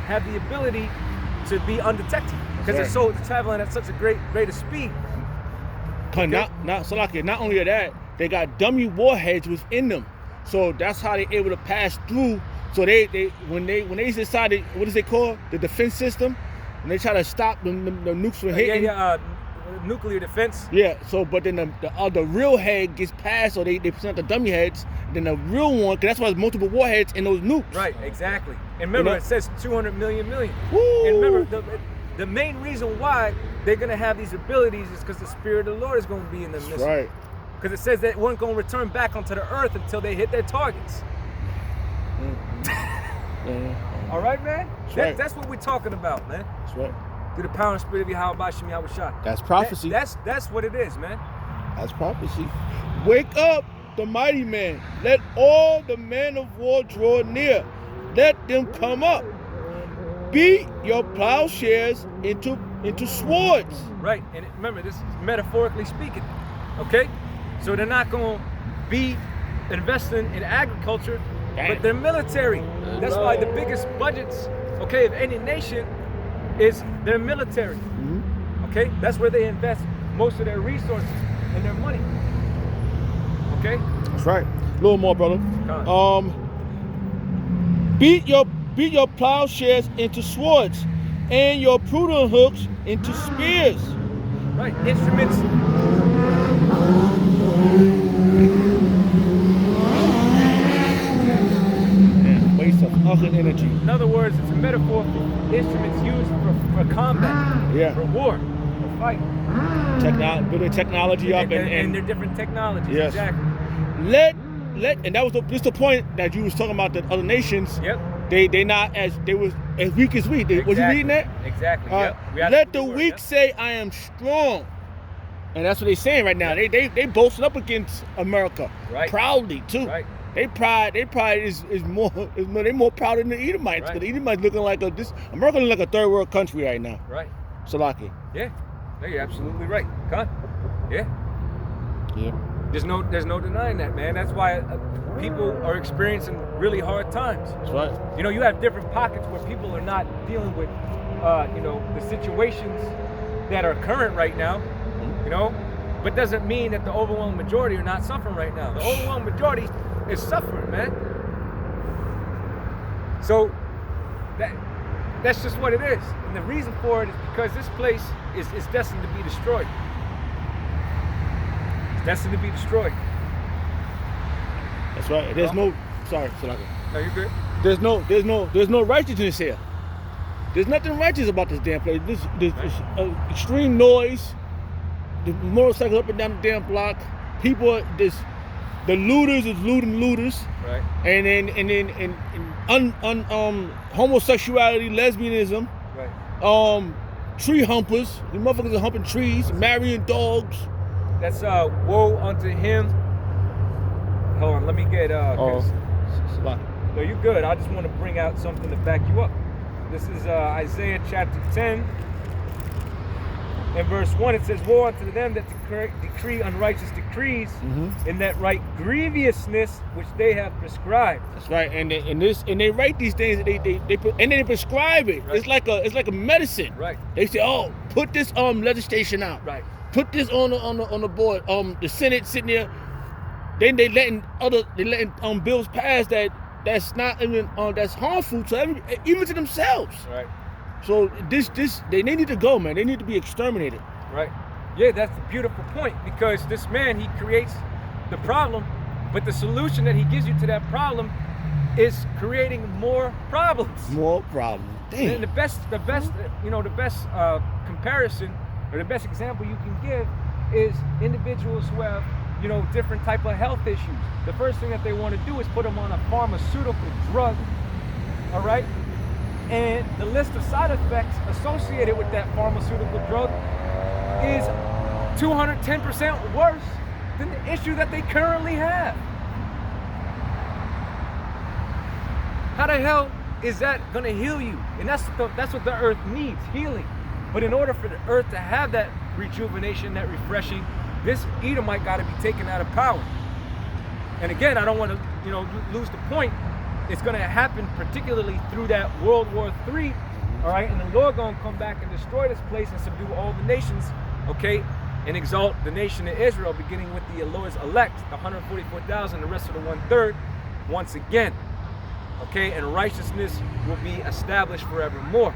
have the ability to be undetected because their soul is traveling at such a great rate of speed. Okay? Not only that, they got dummy warheads within them, so that's how they're able to pass through. So when they decided, what is it called, the defense system, when they try to stop the nukes from hitting. Nuclear defense. Yeah. So, but then the real head gets passed, so they present the dummy heads. Then the real one, because that's why there's multiple warheads in those nukes. Right. Exactly. And remember, it says 200 million. Woo! And remember, the main reason why they're gonna have these abilities is because the Spirit of the Lord is gonna be in them. That's right. Because it says that weren't gonna return back onto the earth until they hit their targets. All right, man. That's what we're talking about, man. That's right. Through the power and spirit of Yahweh Shem Yahushua. That's prophecy. That's what it is, man. That's prophecy. Wake up, the mighty man. Let all the men of war draw near. Let them come up. Beat your plowshares into swords. Right, and remember, this is metaphorically speaking. Okay, so they're not going to be investing in agriculture, but they're military. That's why the biggest budgets, of any nation, is their military. Okay, that's where they invest most of their resources and their money. Okay, that's right. A little more, brother. Beat your plowshares into swords, and your prudent hooks into spears. Right, instruments. Waste of ugly energy. In other words, it's a metaphor for instruments used for combat, for war, for fight. Building technology up and their different technologies. Yes. Exactly. And that was the point that you was talking about, the other nations. Yep. They not as weak as we. Exactly. Was you reading that? Exactly. Let the weak say, "I am strong," and that's what they're saying right now. They boasting up against America, proudly too. Right. They pride is more. They're more proud than the Edomites, because the Edomites looking like America looking like a third world country right now. Right. Salaki. Yeah. No, you're absolutely right. Con. Yeah. Yeah. There's no denying that, man. That's why people are experiencing really hard times. That's right. You have different pockets where people are not dealing with, the situations that are current right now. But doesn't mean that the overwhelming majority are not suffering right now. The overwhelming majority is suffering, man. So that's just what it is. And the reason for it is because this place is destined to be destroyed. It's destined to be destroyed. That's right. There's sorry, Salaki. No, you're good. There's no righteousness here. There's nothing righteous about this damn place. This extreme noise, the motorcycles up and down the damn block. People, the looters is looting looters. Right. And homosexuality, lesbianism. Right. Tree humpers. These motherfuckers are humping trees, marrying dogs. That's woe unto him. Hold on, let me get no, you're good. I just want to bring out something to back you up. This is Isaiah chapter 10. In verse 1, it says, "Woe unto them that decree unrighteous decrees, in that right grievousness which they have prescribed." That's right, and they write these things. They prescribe it. Right. It's like a medicine. Right. They say, "Oh, put this legislation out. Right. Put this on the board." The Senate sitting there. Then they letting bills pass that's not even that's harmful to even to themselves. Right. So they need to go, man. They need to be exterminated. Right. Yeah, that's a beautiful point, because this man, he creates the problem, but the solution that he gives you to that problem is creating more problems. More problems. Damn. And the best comparison or the best example you can give is individuals who have different type of health issues. The first thing that they want to do is put them on a pharmaceutical drug. All right. And the list of side effects associated with that pharmaceutical drug is 210% worse than the issue that they currently have. How the hell is that going to heal you? And that's what the earth needs, healing. But in order for the earth to have that rejuvenation, that refreshing, this Edomite got to be taken out of power. And again, I don't want to lose the point it's going to happen particularly through that World War III, all right? And the Lord going to come back and destroy this place and subdue all the nations, okay? And exalt the nation of Israel, beginning with the Lord's elect, the 144,000, the rest of the 1/3, once again, okay? And righteousness will be established forevermore.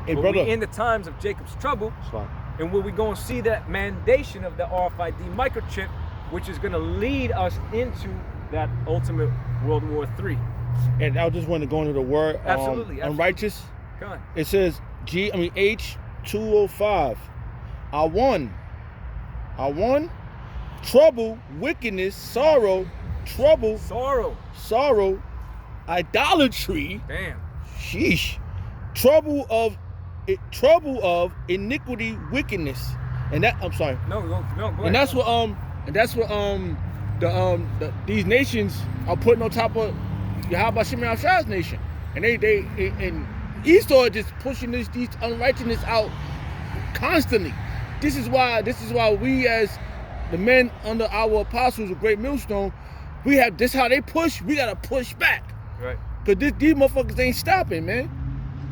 Hey, but brother. we in the times of Jacob's trouble, Sorry. and where we going to see that mandation of the RFID microchip, which is going to lead us into that ultimate World War III. And I just want to go into the word Absolutely. unrighteous. Come on. It says H205. I won, trouble, wickedness, sorrow, trouble, Sorrow. idolatry, Damn. sheesh, trouble of iniquity, wickedness, and that I'm sorry, No, go ahead. and that's what these nations are putting on top of Yahweh Shimei Shah's nation, and and Esau just pushing these unrighteousness out constantly. This is why we as the men under our apostles of Great Millstone, we have this how they push, we gotta push back. Right. Cause these motherfuckers ain't stopping, man.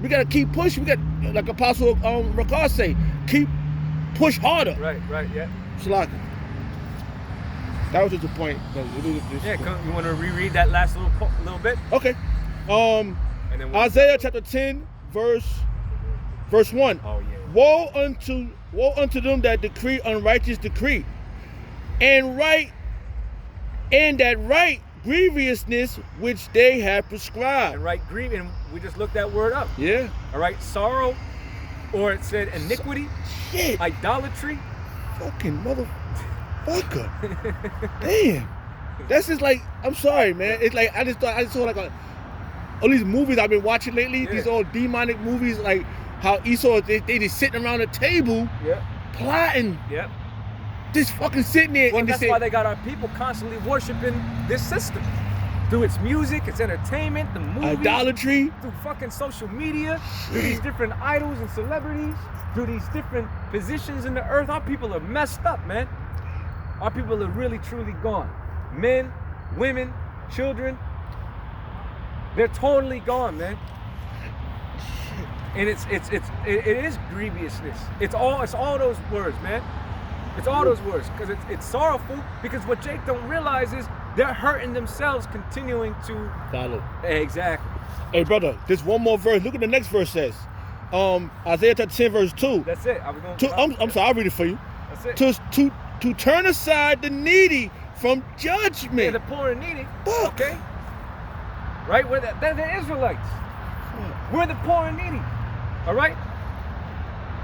We gotta keep pushing. We got, like Apostle Ricard say, push harder. Right, yeah. Shalaka. That was just the point. Yeah, you want to reread that last little bit? Okay. And then Isaiah chapter 10, verse 1. Oh yeah. Woe unto them that decree unrighteous decree, and that right grievousness which they have prescribed. And right, grieving. And we just looked that word up. Yeah. All right, sorrow, or it said iniquity, Shit. idolatry. Fucking motherfucker. Damn. That's just like, I'm sorry, man. It's like I just saw like all these movies I've been watching lately. Yeah. These all demonic movies, like how Esau they just sitting around the table, Yep. plotting, Yep. just fucking sitting there. Well, and that's they why they got our people constantly worshiping this system through its music, its entertainment, the movies, idolatry. through fucking social media, through these different idols and celebrities, through these different positions in the earth. Our people are messed up, man. Our people are really truly gone. Men, women, children, they're totally gone, man. And it is grievousness. It's all those words, man. It's all those words, because it's sorrowful, because what Jake don't realize is they're hurting themselves continuing to Follow. Exactly. Hey, brother, there's one more verse. Look what the next verse says. Isaiah chapter 10, verse 2. That's it. I'm sorry, I'll read it for you. That's it. To turn aside the needy from Yeah, judgment. the poor and needy. Fuck. Okay. Right? They're the Israelites. We're the poor and needy. All right?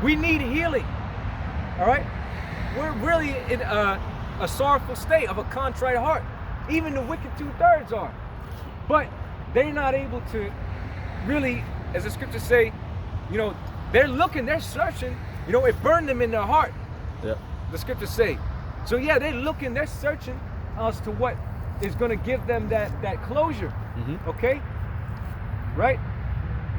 We need healing. All right? We're really in a sorrowful state of a contrite heart. Even the wicked 2/3 are. But they're not able to really, as the scriptures say, they're looking, they're searching. It burned them in their heart. Yeah. The scriptures say. So yeah, they're looking, they're searching as to what is going to give them that closure. Mm-hmm. Okay? Right?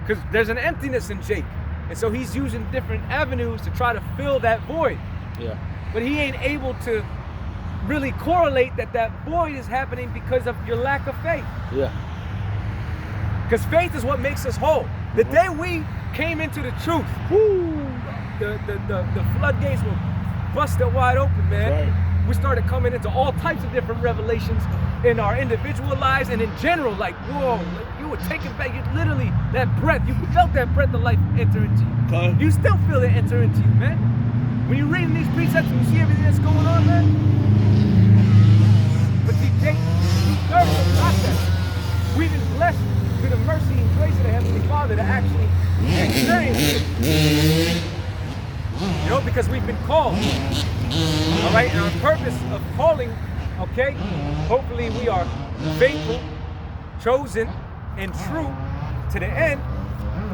Because there's an emptiness in Jake. And so he's using different avenues to try to fill that void. Yeah. But he ain't able to really correlate that void is happening because of your lack of faith. Yeah. Because faith is what makes us whole. The day we came into the truth, the floodgates were busted wide open, man. Right. We started coming into all types of different revelations in our individual lives and in general. Like, whoa, you were taken back. You literally, that breath, you felt that breath of life enter into you. Okay. You still feel it enter into you, man. When you're reading these precepts and you see everything that's going on, man. But see, Jake, third of the process. We've been blessed through the mercy and grace of the Heavenly Father to actually experience it. Because we've been called. All right, and our purpose of calling, okay, hopefully we are faithful, chosen, and true to the end.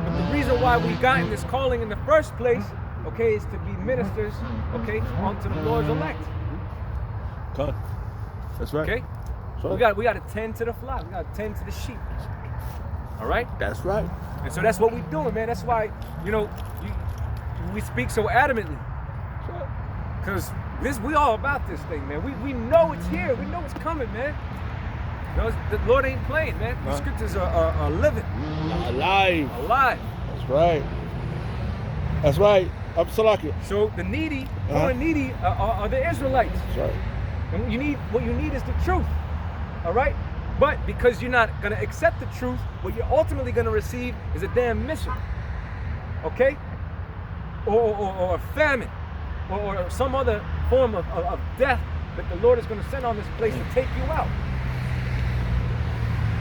But the reason why we got in this calling in the first place, okay, is to be ministers, okay, unto the Lord's elect. Okay. That's right. Okay? So We got to tend to the flock. We got to tend to the sheep. All right? that's right. And so that's what we're doing, man. That's why, we speak so adamantly. Because we all about this thing, man. We know it's here. We know it's coming, man. No, the Lord ain't playing, man. The scriptures are living. Alive. Alive. That's right. That's right. Salaki. So the needy, poor and needy are the Israelites. That's right. And what you need is the truth. All right? But because you're not going to accept the truth, what you're ultimately going to receive is a damn mission. Okay? Or a famine. Or some other form of death that the Lord is going to send on this place to take you out.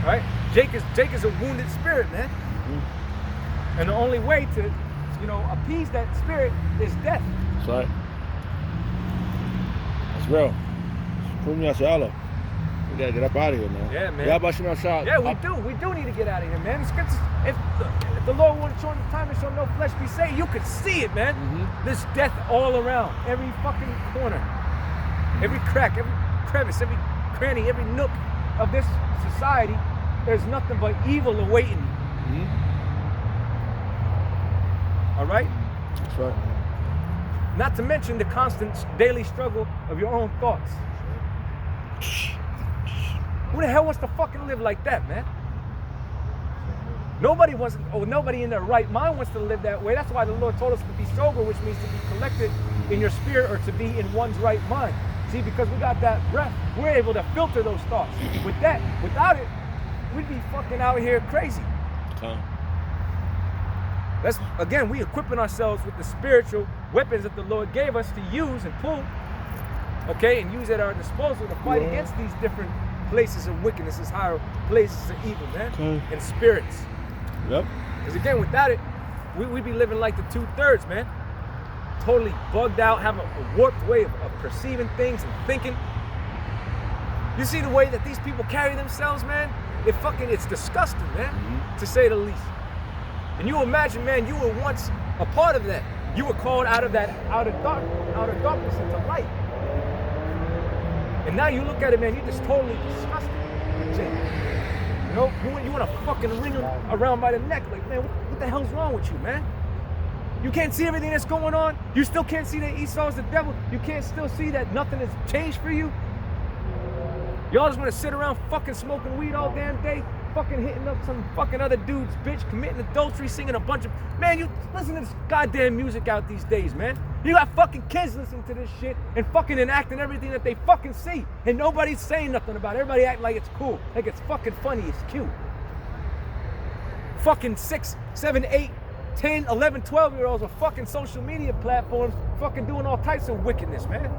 All right? Jake is a wounded spirit, man. Mm-hmm. And the only way to, appease that spirit is death. That's right. That's real. We gotta get up out of here, man. Yeah, man. Yeah, we do. We do need to get out of here, man. The scriptures, if the Lord wanted to show the time and show no flesh be saved, you could see it, man. Mm-hmm. There's death all around, every fucking corner, every crack, every crevice, every cranny, every nook of this society. There's nothing but evil awaiting you. Mm-hmm. All right? That's right. Not to mention the constant daily struggle of your own thoughts. Who the hell wants to fucking live like that, man? Nobody in their right mind wants to live that way. That's why the Lord told us to be sober, which means to be collected in your spirit or to be in one's right mind. See, because we got that breath, we're able to filter those thoughts. Without it, we'd be fucking out here crazy. That's, again, we equipping ourselves with the spiritual weapons that the Lord gave us to use and pull, okay, and use at our disposal to fight against these different places of wickedness, these higher places of evil, man, and spirits. Yep. Because again, without it, we'd be living like the 2/3, man. Totally bugged out, have a warped way of perceiving things and thinking. You see the way that these people carry themselves, man? It's disgusting, man, to say the least. And you imagine, man, you were once a part of that. You were called out of that outer darkness into light. And now you look at it, man, you're just totally disgusted with Jake. You want to fucking ring him around by the neck. Like, man, what the hell's wrong with you, man? You can't see everything that's going on. You still can't see that Esau's the devil. You can't still see that nothing has changed for you. Y'all just want to sit around fucking smoking weed all damn day, fucking hitting up some fucking other dude's bitch, committing adultery, singing a bunch of... Man, you listen to this goddamn music out these days, man. You got fucking kids listening to this shit and fucking enacting everything that they fucking see. And nobody's saying nothing about it. Everybody acting like it's cool, like it's fucking funny, it's cute. Fucking 6, 7, 8, 10, 11, 12-year-olds on fucking social media platforms fucking doing all types of wickedness, man.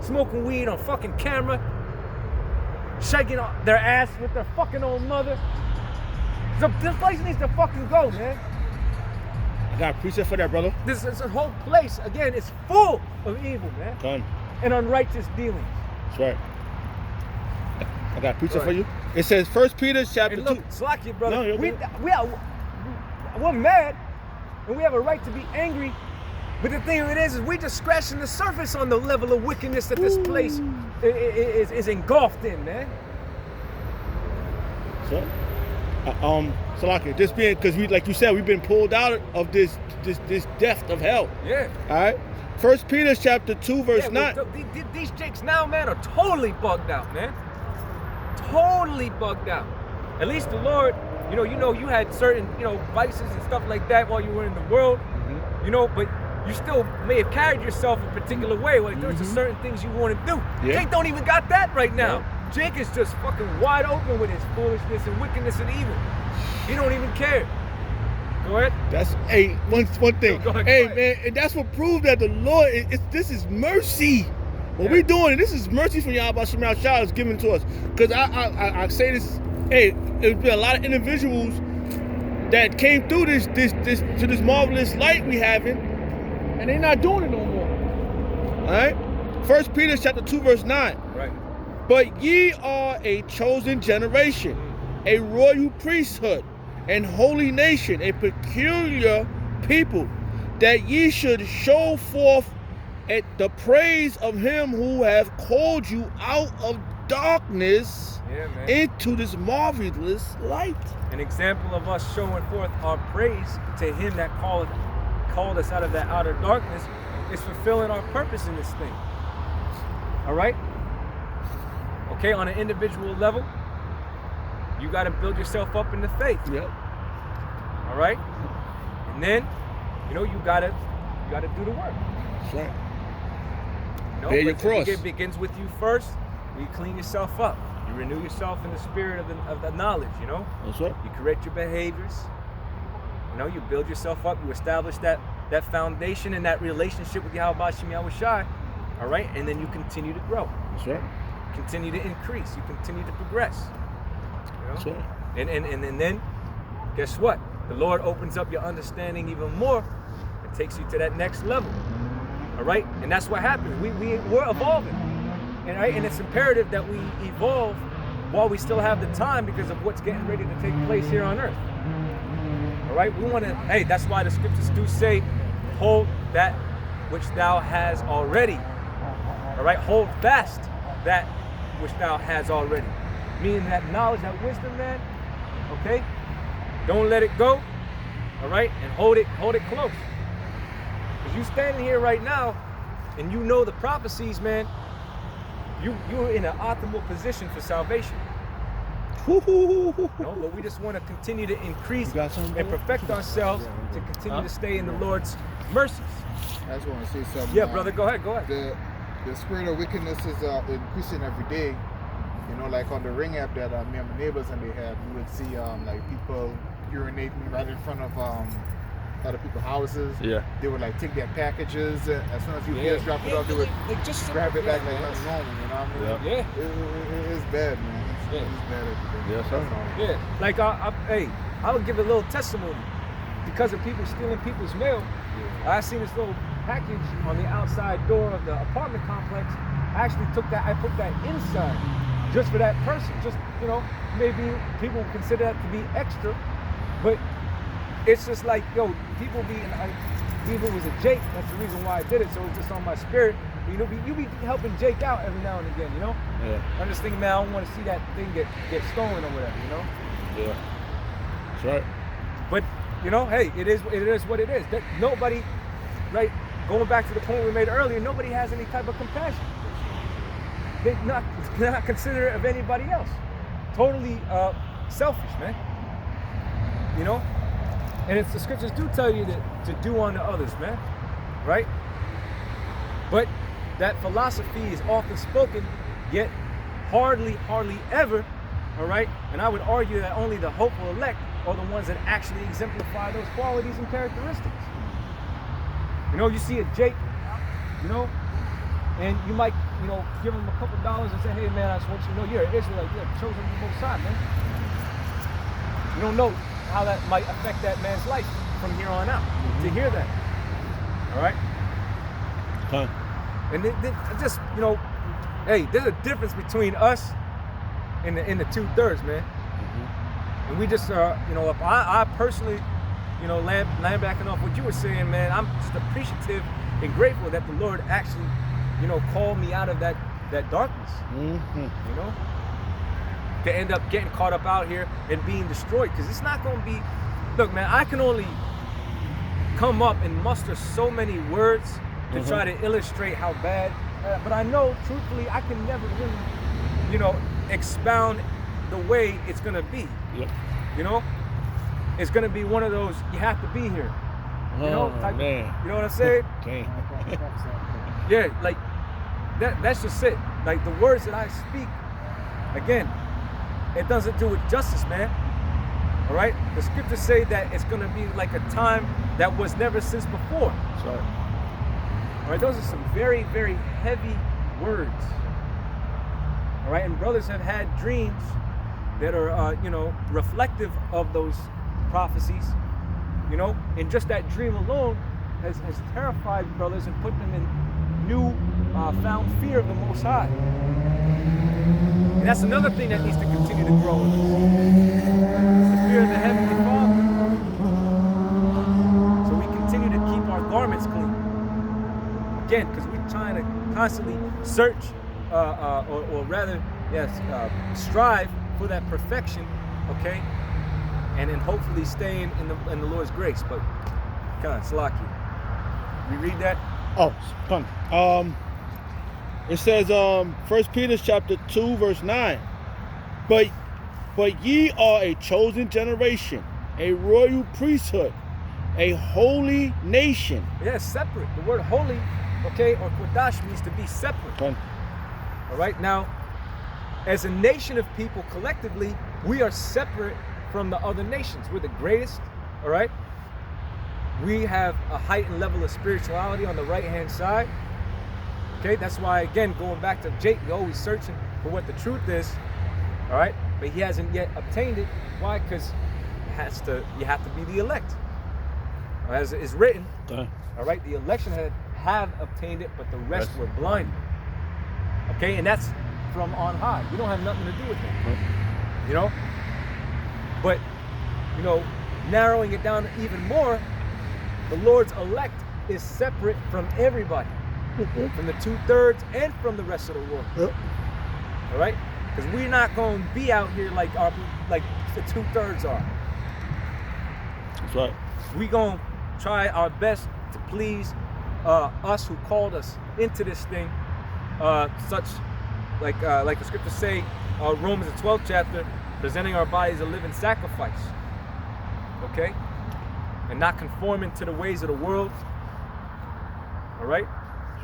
Smoking weed on fucking camera, shaking their ass with their fucking own mother. So this place needs to fucking go, man. I got a precept for that, brother. This whole place, again, is full of evil, man. Done. And unrighteous dealings. That's right. I got a precept for you. It says 1 Peter chapter 2. And look, Slacky, brother. No, we're mad, and we have a right to be angry. But the thing of it is we're just scratching the surface on the level of wickedness that this place is engulfed in, man. So, Salaki, just being, because we, like you said, we've been pulled out of this depth of hell. Yeah. All right. 1 Peter chapter 2 verse 9. These jakes now, man, are totally bugged out, man. Totally bugged out. At least the Lord, you had certain, vices and stuff like that while you were in the world, but you still may have carried yourself a particular way. Like there's just certain things you want to do. Yeah. Jake don't even got that right now. Yeah. Jake is just fucking wide open with his foolishness and wickedness and evil. He don't even care. Go ahead. That's one thing. Go ahead, man, and that's what proved that the Lord, this is mercy. What we doing, and this is mercy from Yahweh Shema Shah is given to us. Because I say this, there's been a lot of individuals that came through this marvelous light we having, and they're not doing it no more. All right? 1 Peter chapter 2 verse 9. Right. But ye are a chosen generation, a royal priesthood, and holy nation, a peculiar people, that ye should show forth at the praise of him who hath called you out of darkness into this marvelous light. An example of us showing forth our praise to him that called us out of that outer darkness is fulfilling our purpose in this thing. All right? Okay, on an individual level, you got to build yourself up in the faith. Yep. All right, and then, you gotta do the work. That's right. Bear your cross. It begins with you first. You clean yourself up. You renew yourself in the spirit of the knowledge. That's right. You correct your behaviors. You build yourself up. You establish that foundation and that relationship with Yahweh Shem Yahushai. All right, and then you continue to grow. That's right. Continue to increase. You continue to progress. That's right. And then, guess what? The Lord opens up your understanding even more and takes you to that next level. All right, and that's what happens. We're evolving, and it's imperative that we evolve while we still have the time because of what's getting ready to take place here on earth. All right, we want to. Hey, that's why the scriptures do say, "Hold that which thou has already." All right, hold fast that which thou has already, meaning that knowledge, that wisdom, man. Okay, don't let it go. All right, and hold it close. Because you standing here right now, and you know the prophecies, man. You're in an optimal position for salvation. But we just want to continue to increase and perfect ourselves to continue to stay in the Lord's mercies. I just want to say something. Yeah, brother, go ahead. The spirit of wickedness is increasing every day. Like on the Ring app that me and my neighbors and they have, you would see like people urinating right in front of other people's houses. Yeah. They would like take their packages. As soon as you guys drop it off, they would just grab it back like nothing normal. You know what I mean? Yeah. It's bad, man. It's bad every day. Yes, sir. That's all. Yeah. Like I would give a little testimony because of people stealing people's mail. I seen this little package on the outside door of the apartment complex. I actually put that inside just for that person. Just, maybe people would consider that to be extra, but it's just like, people even it was a Jake, that's the reason why I did it, so it's just on my spirit. You be helping Jake out every now and again, Yeah. I'm just thinking, man, I don't want to see that thing get stolen or whatever, Yeah. That's right. But, hey, it is what it is. That nobody, right, going back to the point we made earlier, nobody has any type of compassion. They're not considerate of anybody else. Totally selfish, man. And the scriptures do tell you to do unto others, man. Right? But that philosophy is often spoken, yet hardly ever, all right? And I would argue that only the hopeful elect are the ones that actually exemplify those qualities and characteristics. You see a Jake, and you might, give him a couple dollars and say, hey, man, I just want you to know you're an Israelite. You're chosen from the Most High, man. You don't know how that might affect that man's life from here on out to hear that. All right? Huh. And it just, hey, there's a difference between us and the 2/3, man. Mm-hmm. And we just, if I personally, land backing off what you were saying, man, I'm just appreciative and grateful that the Lord actually, called me out of that darkness. Mm-hmm. To end up getting caught up out here and being destroyed, because it's not going to be. Look, man, I can only come up and muster so many words to try to illustrate how bad. But I know, truthfully, I can never really, expound the way it's going to be. Yep. It's going to be one of those, you have to be here. Type, man. You know what I'm saying? Okay. Yeah, like that's just it. Like the words that I speak, again, it doesn't do it justice, man. All right? The scriptures say that it's going to be like a time that was never since before. Sorry. All right, those are some very, very heavy words. All right, and brothers have had dreams that are, reflective of those prophecies, and just that dream alone has terrified brothers and put them in new found fear of the Most High. And that's another thing that needs to continue to grow in us. The fear of the Heavenly Father. So we continue to keep our garments clean. Again, because we're trying to constantly search, or rather, strive for that perfection, okay? And then hopefully staying in the Lord's grace. But, come on, Salaki. We read that? Oh, come. It says, 1 Peter chapter 2, verse 9. But ye are a chosen generation, a royal priesthood, a holy nation. Yeah, separate. The word holy, okay, or kodash means to be separate. Okay. All right, now, as a nation of people collectively, we are separate from the other nations. We're the greatest, all right? We have a heightened level of spirituality on the right-hand side. Okay, that's why, again, going back to Jake, we're always searching for what the truth is, all right? But he hasn't yet obtained it. Why? Because you have to be the elect. As is written, Okay. all right, the election have obtained it, but the rest were blinded. Okay, and that's from on high. You don't have nothing to do with it, you know? But, you know, narrowing it down even more, the Lord's elect is separate from everybody, from the 2/3 and from the rest of the world. Yep. All right, because we're not going to be out here like the 2/3 are. That's right. We're going to try our best to please us who called us into this thing, such like the scriptures say, Romans the 12th chapter, presenting our bodies a living sacrifice. Okay, and not conforming to the ways of the world. All right.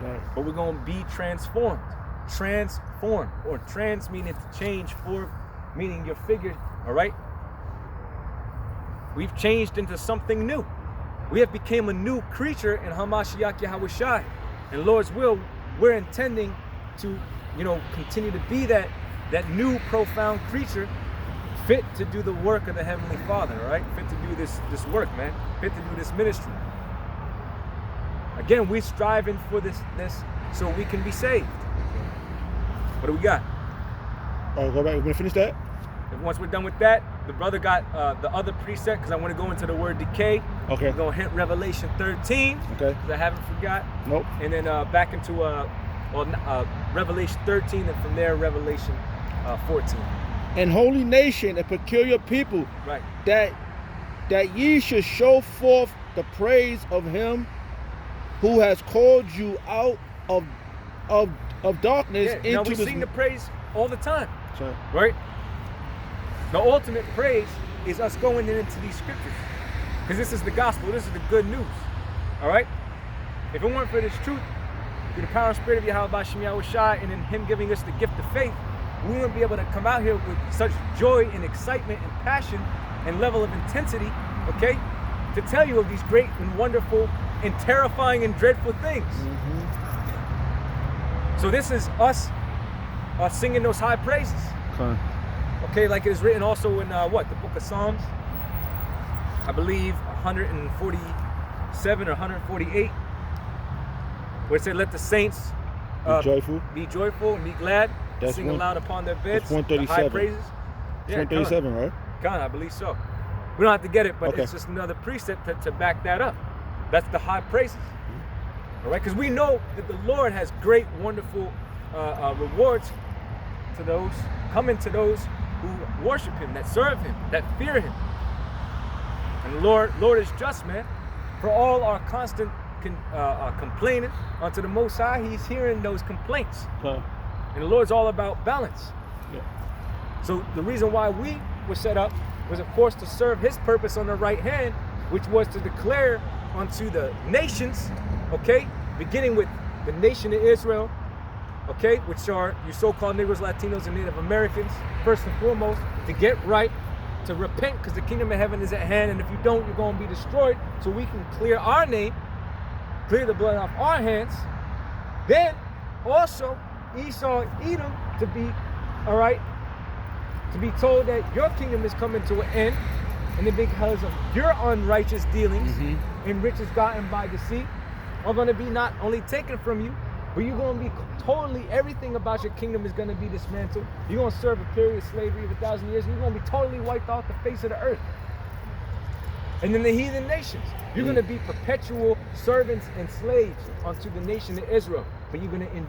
Right. But we're going to be transformed, or trans meaning to change, form meaning your figure, all right? We've changed into something new. We have become a new creature in Hamashiach Yahushai. And Lord's will, we're intending to, you know, continue to be that new profound creature, fit to do the work of the Heavenly Father, all right? Fit to do this work, man. Fit to do this ministry. Again, we're striving for this so we can be saved. What do we got? Oh, go back. We're gonna finish that. And once we're done with that, the brother got the other precept because I want to go into the word decay. Okay. We're gonna hit Revelation 13. Okay. Because I haven't forgot. Nope. And then back into Revelation 13, and from there Revelation 14. And holy nation, a peculiar people, Right. that ye should show forth the praise of him who has called you out of darkness Yeah. Now into we this. sing the praise all the time, Sorry. right? The ultimate praise is us going into these scriptures, because this is the gospel. This is the good news. All right. If it weren't for this truth, through the power and spirit of Yahweh Bashem Yahushai, and in Him giving us the gift of faith, we wouldn't be able to come out here with such joy and excitement and passion and level of intensity, okay, to tell you of these great and wonderful and terrifying and dreadful things. So this is us singing those high praises. Okay. Okay, like it is written also in the book of Psalms, I believe 147 or 148, where it said, "Let the saints Be joyful. and be glad, That's sing one- aloud upon their beds." that's 137. The high praises. It's 137, right? Con, I believe so. We don't have to get it, but Okay. it's just another precept to back that up. That's the high praises. All right, because we know that the Lord has great, wonderful rewards to those, coming to those who worship Him, that serve Him, that fear Him. And the Lord is just, man. For all our constant complaining unto the Most High, He's hearing those complaints. Okay. And the Lord's all about balance. Yeah. So the reason why we were set up was, of course, to serve His purpose on the right hand, which was to declare unto the nations, okay, beginning with the nation of Israel, okay, which are your so-called Negroes, Latinos, and Native Americans, first and foremost, to get right, to repent, because the kingdom of heaven is at hand, and if you don't, you're going to be destroyed, so we can clear our name, clear the blood off our hands. Then, also, Esau and Edom to be, all right, to be told that your kingdom is coming to an end, and then because of your unrighteous dealings and riches gotten by deceit are going to be not only taken from you, but you're going to be totally, everything about your kingdom is going to be dismantled. You're going to serve a period of slavery of 1,000 years, and you're going to be totally wiped off the face of the earth. And then the heathen nations, you're going to be perpetual servants and slaves unto the nation of Israel, but you're going to enjoy